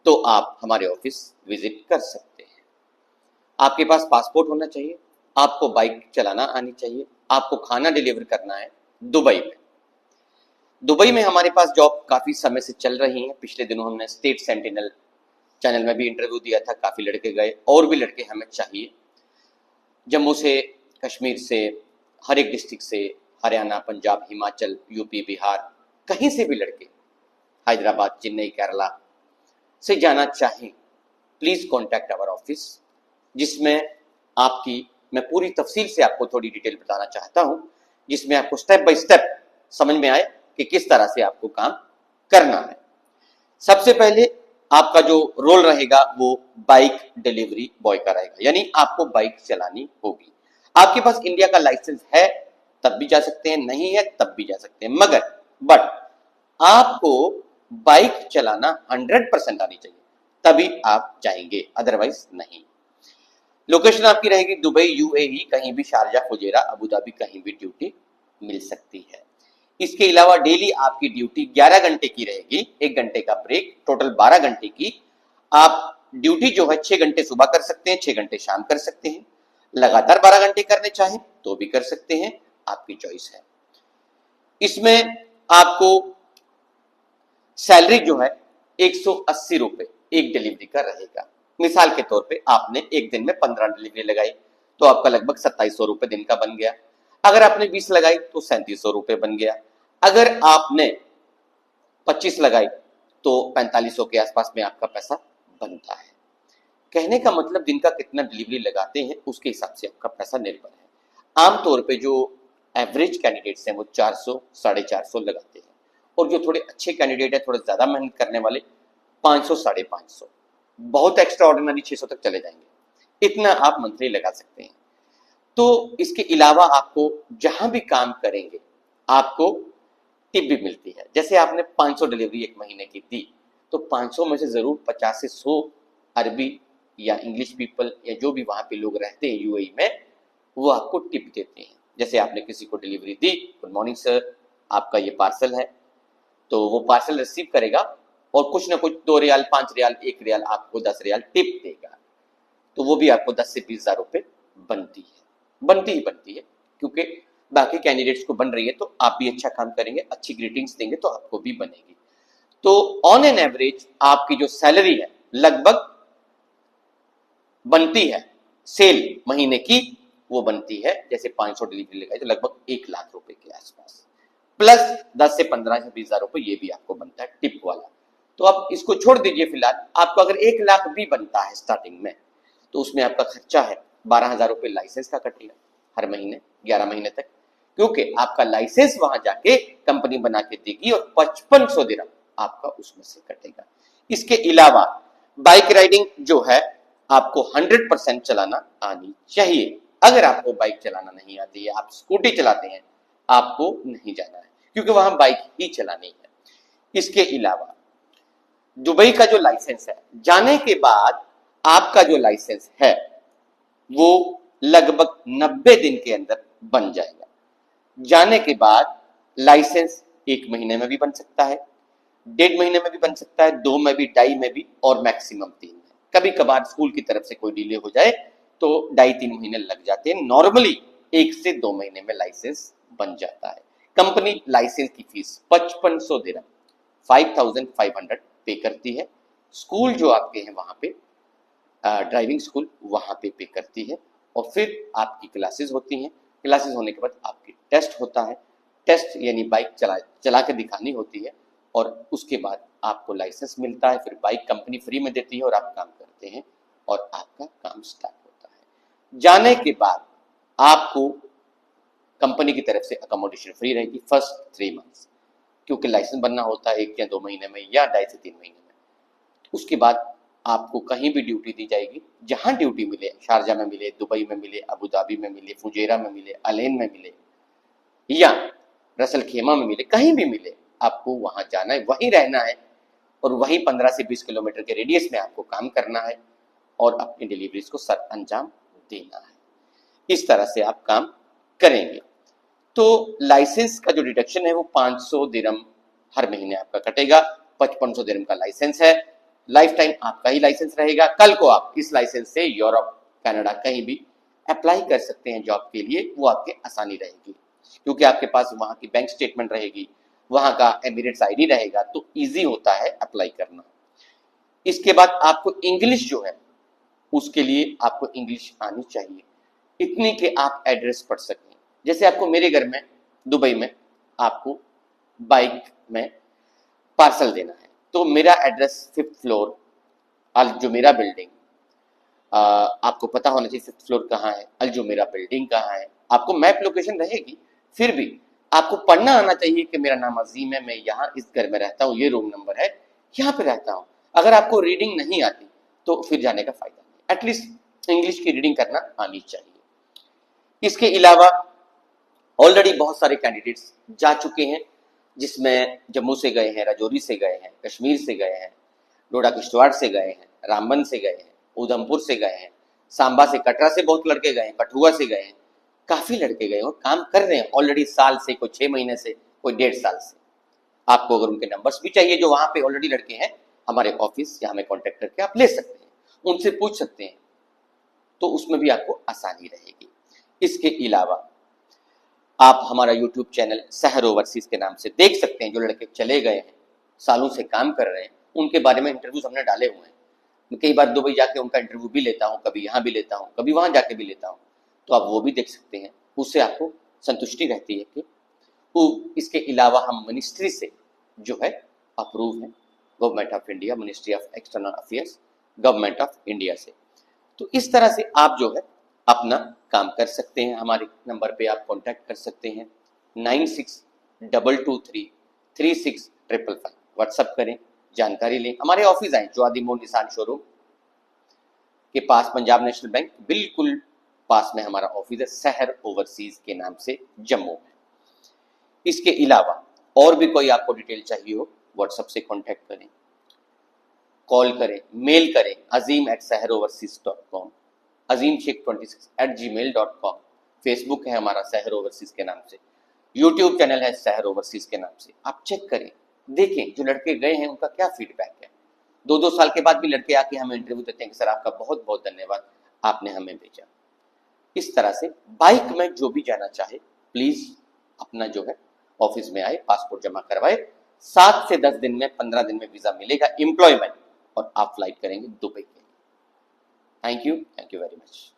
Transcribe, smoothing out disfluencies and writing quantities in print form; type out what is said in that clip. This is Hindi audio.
तो आप हमारे ऑफिस विजिट कर सकते हैं। आपके पास पासपोर्ट होना चाहिए, आपको बाइक चलाना आनी चाहिए, आपको खाना डिलीवर करना है दुबई में। दुबई में हमारे पास जॉब काफी समय से चल रही है। पिछले दिनों हमने स्टेट सेंटिनल चैनल में भी इंटरव्यू दिया था, काफी लड़के गए, और भी लड़के हमें चाहिए। जम्मू से, कश्मीर से, हर एक डिस्ट्रिक्ट से, हरियाणा, पंजाब, हिमाचल, यूपी, बिहार, कहीं से भी लड़के, हैदराबाद, चेन्नई, केरला से जाना चाहें, प्लीज कॉन्टैक्ट आवर ऑफिस, जिसमें आपकी मैं पूरी तफसील से आपको थोड़ी डिटेल बताना चाहता हूं, जिसमें आपको स्टेप बाय स्टेप समझ में आए कि किस तरह से आपको काम करना है। सबसे पहले आपका जो रोल रहेगा वो बाइक डिलीवरी बॉय का रहेगा, यानी आपको बाइक चलानी होगी। आपके पास इंडिया का लाइसेंस है तब भी जा सकते हैं, नहीं है तब भी जा सकते हैं, मगर बट आपको बाइक चलाना 100% आनी चाहिए, तभी आप जाएंगे, अदरवाइज नहीं। लोकेशन आपकी रहेगी दुबई, यूएई, कहीं भी, शारजा, फुजेरा, अबू धाबी, कहीं भी ड्यूटी मिल सकती है। इसके अलावा डेली आपकी ड्यूटी 11 घंटे की रहेगी, 1 घंटे का ब्रेक, टोटल 12 घंटे की। आप ड्यूटी जो है 6 घंटे सुबह कर सकते हैं, 6 घंटे शाम कर सकते हैं। लगातार 12 घंटे करने चाहें तो भी कर सकते हैं, आपकी चॉइस है। इसमें आपको सैलरी जो है 180 रुपए एक डिलीवरी का रहेगा। मिसाल के तौर पे आपने एक दिन में 15 डिलीवरी लगाई तो आपका लगभग 2700 रुपए दिन का बन गया। अगर आपने 20 लगाई तो 3700 रुपए बन गया। अगर आपने 25 लगाई तो 4500 के आसपास में आपका पैसा बनता है। कहने का मतलब दिन का कितना डिलीवरी लगाते हैं उसके हिसाब से आपका पैसा निर्भर है। आमतौर पे जो एवरेज कैंडिडेट्स हैं वो 400, 450 लगाते हैं, और जो थोड़े अच्छे कैंडिडेट है, थोड़ा ज्यादा मेहनत करने वाले, 500, 550, बहुत एक्स्ट्रा ऑर्डिनरी 600 तक चले जाएंगे। इतना आप मंथली लगा सकते हैं। तो इसके अलावा आपको जहां भी काम करेंगे आपको टिप भी मिलती है। जैसे आपने 500 डिलीवरी एक महीने की दी तो 500 में से जरूर 50 से 100 अरबी या इंग्लिश पीपल या जो भी वहां पे लोग रहते हैं यूएई में, वो आपको टिप देते हैं। जैसे आपने किसी को डिलीवरी दी, गुड मॉर्निंग सर, आपका ये पार्सल है, तो वो पार्सल रिसीव करेगा और कुछ ना कुछ 2 रियाल, 5 रियाल, 1 रियाल आपको 10 रियाल टिप देगा। तो वो भी आपको 10 से 20 हजार रुपए बनती है, क्योंकि बाकी कैंडिडेट्स को बन रही है तो आप भी अच्छा काम करेंगे, अच्छी ग्रीटिंग्स देंगे तो आपको भी बनेगी। तो ऑन एन एवरेज आपकी जो सैलरी है लगभग बनती है, सेल महीने की वो बनती है, जैसे 500 डिलीवरी लगाई तो लगभग 1 लाख रुपए के आसपास, प्लस 10 से 15 से 20 हजार रुपए ये भी आपको बनता है टिप वाला। तो आप इसको छोड़ दीजिए फिलहाल। आपको अगर 1 लाख भी बनता है स्टार्टिंग में तो उसमें आपका खर्चा है 12,000 रुपए लाइसेंस का कटेगा हर महीने 11 महीने तक, क्योंकि आपका लाइसेंस वहां जाके कंपनी बना के देगी और 5500 दिरहम आपका उसमें से कटेगा। इसके अलावा बाइक राइडिंग जो है आपको 100% चलाना आनी चाहिए। अगर आपको बाइक चलाना नहीं आती है, आप स्कूटी चलाते हैं, आपको नहीं जाना है, क्योंकि वहां बाइक ही चलानी है। इसके अलावा दुबई का जो लाइसेंस है, जाने के बाद आपका जो लाइसेंस है वो लगभग 90 दिन के अंदर बन जाएगा। जाने के बाद लाइसेंस 1 महीने में भी बन सकता है, 1.5 महीने में भी बन सकता है, 2 में भी, 2.5 में भी, और मैक्सिमम 3 में। कभी कभार स्कूल की तरफ से कोई डिले हो जाए तो 2.5-3 महीने लग जाते हैं। नॉर्मली 1 से 2 महीने में लाइसेंस बन जाता है। कंपनी लाइसेंस की फीस 5500 दिरहम, 5500 पे करती है। स्कूल जो आपके हैं वहां पे ड्राइविंग स्कूल वहां पे करती है, और फिर आपकी क्लासेस होती हैं। क्लासेस होने के बाद आपकी टेस्ट होता है। टेस्ट यानी बाइक चला के दिखानी होती है, और उसके बाद आपको लाइसेंस मिलता है। फिर बाइक कंपनी फ्री में देती है और आप काम करते हैं और आपका काम स्टार्ट होता है। जाने के बाद आपको कंपनी की तरफ से अकोमोडेशन फ्री रहेगी फर्स्ट 3 मंथ्स, क्योंकि लाइसेंस बनना होता है 1 या 2 महीने में या 2.5 से 3 महीने में। उसके बाद आपको कहीं भी ड्यूटी दी जाएगी, जहां ड्यूटी मिले, शारजा में मिले, दुबई में मिले, अबू धाबी में मिले, फुजेरा में मिले, अलेन में मिले या रसल खेमा में मिले, कहीं भी मिले, आपको वहां जाना है, वहीं रहना है, और वहीं 15 से 20 किलोमीटर के रेडियस में आपको काम करना है और अपनी डिलीवरीज को सर अंजाम देना है। इस तरह से आप काम करेंगे। तो लाइसेंस का जो डिडक्शन है वो 500 दिरहम हर महीने आपका कटेगा। 5500 दिरहम का लाइसेंस है, लाइफ टाइम आपका ही लाइसेंस रहेगा। कल को आप इस लाइसेंस से यूरोप, कनाडा कहीं भी अप्लाई कर सकते हैं जॉब के लिए, वो आपके आसानी रहेगी क्योंकि आपके पास वहां की बैंक स्टेटमेंट रहेगी, वहां का एमिरेट्स आईडी रहेगा, तो इजी होता है अप्लाई करना। इसके बाद आपको इंग्लिश जो है उसके लिए आपको इंग्लिश आनी चाहिए, इतनी कि आप एड्रेस पढ़ सकें। जैसे आपको मेरे घर में दुबई में आपको बाइक में पार्सल देना है, तो मेरा एड्रेस 5th फ्लोर अलजुमेरा बिल्डिंग, आपको पता होना चाहिए 5th फ्लोर कहाँ है, अलजुमेरा बिल्डिंग कहाँ है। आपको मैप लोकेशन रहेगी, फिर भी आपको पढ़ना आना चाहिए कि मेरा नाम अजीम है, मैं यहाँ इस घर में रहता हूँ, ये रूम नंबर है, यहाँ पे रहता हूँ। अगर आपको रीडिंग नहीं आती तो फिर जाने का फायदा नहीं, एटलीस्ट इंग्लिश की रीडिंग करना आनी चाहिए। इसके अलावा ऑलरेडी बहुत सारे कैंडिडेट्स जा चुके हैं, जिसमें जम्मू से गए हैं, राजौरी से गए हैं, कश्मीर से गए हैं, डोडा किश्तवाड़ से गए हैं, रामबन से गए हैं, उधमपुर से गए हैं, सांबा से, कटरा से बहुत लड़के गए हैं, कठुआ से गए हैं, काफी लड़के गए और काम कर रहे हैं ऑलरेडी साल से, कोई 6 महीने से, कोई 1.5 साल से। आपको अगर उनके नंबर्स भी चाहिए जो वहां पे ऑलरेडी लड़के हैं, हमारे ऑफिस या हमें कॉन्टेक्ट करके आप ले सकते हैं, उनसे पूछ सकते हैं, तो उसमें भी आपको आसानी रहेगी। इसके अलावा आप हमारा यूट्यूब चैनल सहर ओवरसीज के नाम से देख सकते हैं, जो लड़के चले गए हैं, सालों से काम कर रहे हैं, उनके बारे में इंटरव्यूज हमने डाले हुए हैं। मैं कई बार दुबई जाके उनका इंटरव्यू भी लेता हूँ, कभी यहाँ भी लेता हूँ, कभी वहां जाके भी लेता हूँ, तो आप वो भी देख सकते हैं, उससे आपको संतुष्टि रहती है कि इसके अलावा हम मिनिस्ट्री से जो है अप्रूव है, government of India, ministry of external affairs, government of India से। तो इस तरह से आप जो है अपना काम कर सकते हैं। हमारे नंबर पे आप कांटेक्ट कर सकते हैं 9622336555, व्हाट्सएप करें, जानकारी लें, हमारे ऑफिस आए चौआदी मोड़ निशान शोरूम के पास, पंजाब नेशनल बैंक बिल्कुल पास में हमारा ऑफिस है, सहर ओवरसीज के नाम से जम्मू में। इसके अलावा और भी कोई आपको डिटेल चाहिए हो, व्हाट्सएप से कांटेक्ट करें, कॉल करें, मेल करें azim@seheroverseas.com, azimsheikh26@gmail.com। फेसबुक है हमारा सहर ओवरसीज के नाम से, यूट्यूब चैनल है सहर ओवरसीज के नाम से। आप चेक करें, देखें जो लड़के गए हैं उनका क्या फीडबैक है। 2-2 साल के बाद भी लड़के आके हमें इंटरव्यू देते हैं कि सर आपका बहुत बहुत धन्यवाद, आपने हमें भेजा। इस तरह से बाइक में जो भी जाना चाहे प्लीज अपना जो है ऑफिस में आए, पासपोर्ट जमा करवाए, 7 से 10 दिन में, 15 दिन में वीजा मिलेगा एम्प्लॉयमेंट, और आप फ्लाइट करेंगे दुबई के लिए। Thank you very much.